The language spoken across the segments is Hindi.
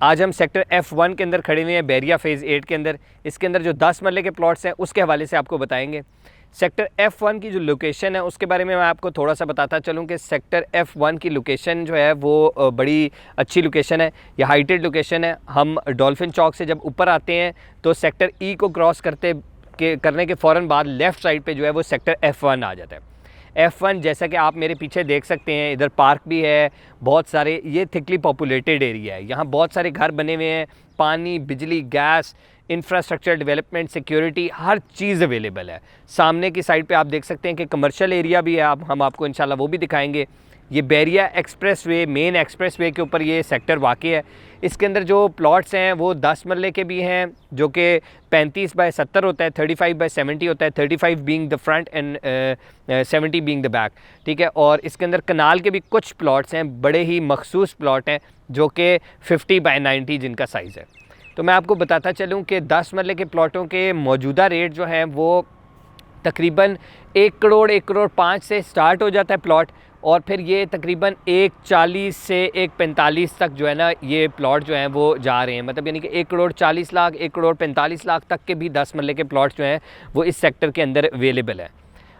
आज हम सेक्टर F1 के अंदर खड़े हुए हैं, बैरिया फ़ेज़ 8 के अंदर। इसके अंदर जो 10 मरले के प्लॉट्स हैं उसके हवाले से आपको बताएंगे। सेक्टर F1 की जो लोकेशन है उसके बारे में मैं आपको थोड़ा सा बताता चलूँ कि सेक्टर F1 की लोकेशन जो है वो बड़ी अच्छी लोकेशन है। यह हाइटेड लोकेशन है। हम डॉल्फिन चौक से जब ऊपर आते हैं तो सेक्टर E को क्रॉस करने के फ़ौरन बाद लेफ़्ट साइड पे जो है वो सेक्टर F1 आ जाता है। F1 जैसा कि आप मेरे पीछे देख सकते हैं, इधर पार्क भी है, बहुत सारे, ये थिकली पॉपुलेटेड एरिया है। यहाँ बहुत सारे घर बने हुए हैं, पानी, बिजली, गैस, इंफ्रास्ट्रक्चर डेवलपमेंट, सिक्योरिटी, हर चीज़ अवेलेबल है। सामने की साइड पे आप देख सकते हैं कि कमर्शियल एरिया भी है, हम आपको इंशाल्लाह वो भी दिखाएंगे। ये बैरिया एक्सप्रेसवे, मेन एक्सप्रेसवे के ऊपर ये सेक्टर वाक़ है। इसके अंदर जो प्लॉट्स हैं वो 10 मरले के भी हैं, जो कि 35 बाय 70 होता है, 35 बाय 70 होता है, 35 being the front end 70 being the back, ठीक है। और इसके अंदर कनाल के भी कुछ प्लॉट्स हैं, बड़े ही मखसूस प्लॉट हैं, जो कि 50 बाय 90 जिनका साइज़ है। तो मैं आपको बताता चलूँ कि 10 मरले के प्लॉटों के मौजूदा रेट जो हैं वो तकरीबन 1 करोड़ 1 करोड़ 5 से स्टार्ट हो जाता है प्लॉट, और फिर ये तकरीबन 140 से 145 तक जो है ना ये प्लॉट जो हैं वो जा रहे हैं। मतलब यानी कि 1 करोड़ 40 लाख 1 करोड़ 45 लाख तक के भी 10 मरले के प्लॉट जो हैं वो इस सेक्टर के अंदर अवेलेबल हैं।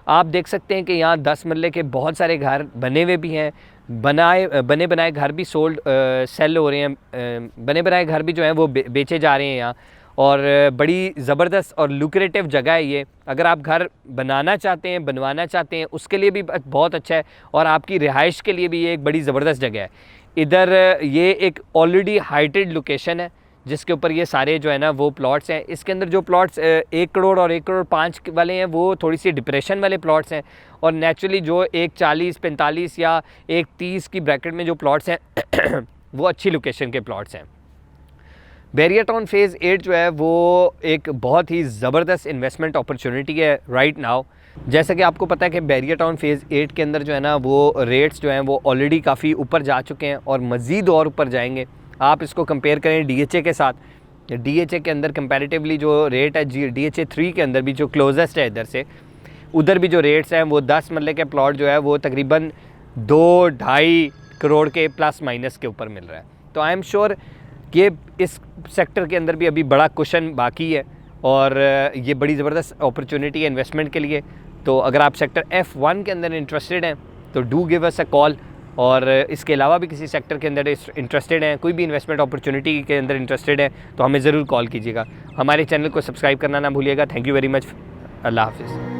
आप देख सकते हैं कि यहाँ 10 मरले के बहुत सारे घर बने हुए भी हैं, बने बनाए घर भी सेल हो रहे हैं, बने बनाए घर भी जो हैं वो बेचे जा रहे हैं यहाँ। और बड़ी ज़बरदस्त और लुक्रेटिव जगह है ये। अगर आप घर बनाना चाहते हैं, बनवाना चाहते हैं, उसके लिए भी बहुत अच्छा है, और आपकी रिहाइश के लिए भी ये एक बड़ी ज़बरदस्त जगह है। इधर ये एक ऑलरेडी हाइटेड लोकेशन है जिसके ऊपर ये सारे जो है ना वो प्लॉट्स हैं। इसके अंदर जो प्लॉट्स 1 करोड़ और 1 करोड़ 5 वाले हैं वो थोड़ी सी डिप्रेशन वाले प्लॉट्स हैं, और नेचुरली जो 140 45 या 130 की ब्रैकेट में जो प्लॉट्स हैं वो अच्छी लोकेशन के प्लॉट्स हैं। बैरिया टाउन फ़ेज़ 8 जो है वो एक बहुत ही ज़बरदस्त इन्वेस्टमेंट अपॉर्चुनिटी है राइट नाउ। जैसा कि आपको पता है कि बैरिया टाउन फ़ेज़ 8 के अंदर जो है ना वो रेट्स जो हैं वो ऑलरेडी काफ़ी ऊपर जा चुके हैं और मज़ीद और ऊपर जाएंगे। आप इसको कंपेयर करें DHA के साथ, DHA के अंदर कंपैरेटिवली जो रेट है DHA 3 के अंदर भी जो क्लोजेस्ट है इधर से, उधर भी जो रेट्स हैं वो 10 मरले के प्लॉट जो है वो तकरीबन 2-2.5 करोड़ के प्लस माइनस के ऊपर मिल रहा है। तो आई एम श्योर कि इस सेक्टर के अंदर भी अभी बड़ा कुशन बाकी है, और ये बड़ी ज़बरदस्त अपॉर्चुनिटी है इन्वेस्टमेंट के लिए। तो अगर आप सेक्टर F1 के अंदर इंटरेस्टेड हैं तो do give us a call, और इसके अलावा भी किसी सेक्टर के अंदर इंटरेस्टेड हैं, कोई भी इन्वेस्टमेंट अपॉर्चुनिटी के अंदर इंटरेस्टेड है तो हमें ज़रूर कॉल कीजिएगा। हमारे चैनल को सब्सक्राइब करना ना भूलिएगा। Thank you very much. अल्लाह हाफ़िज़।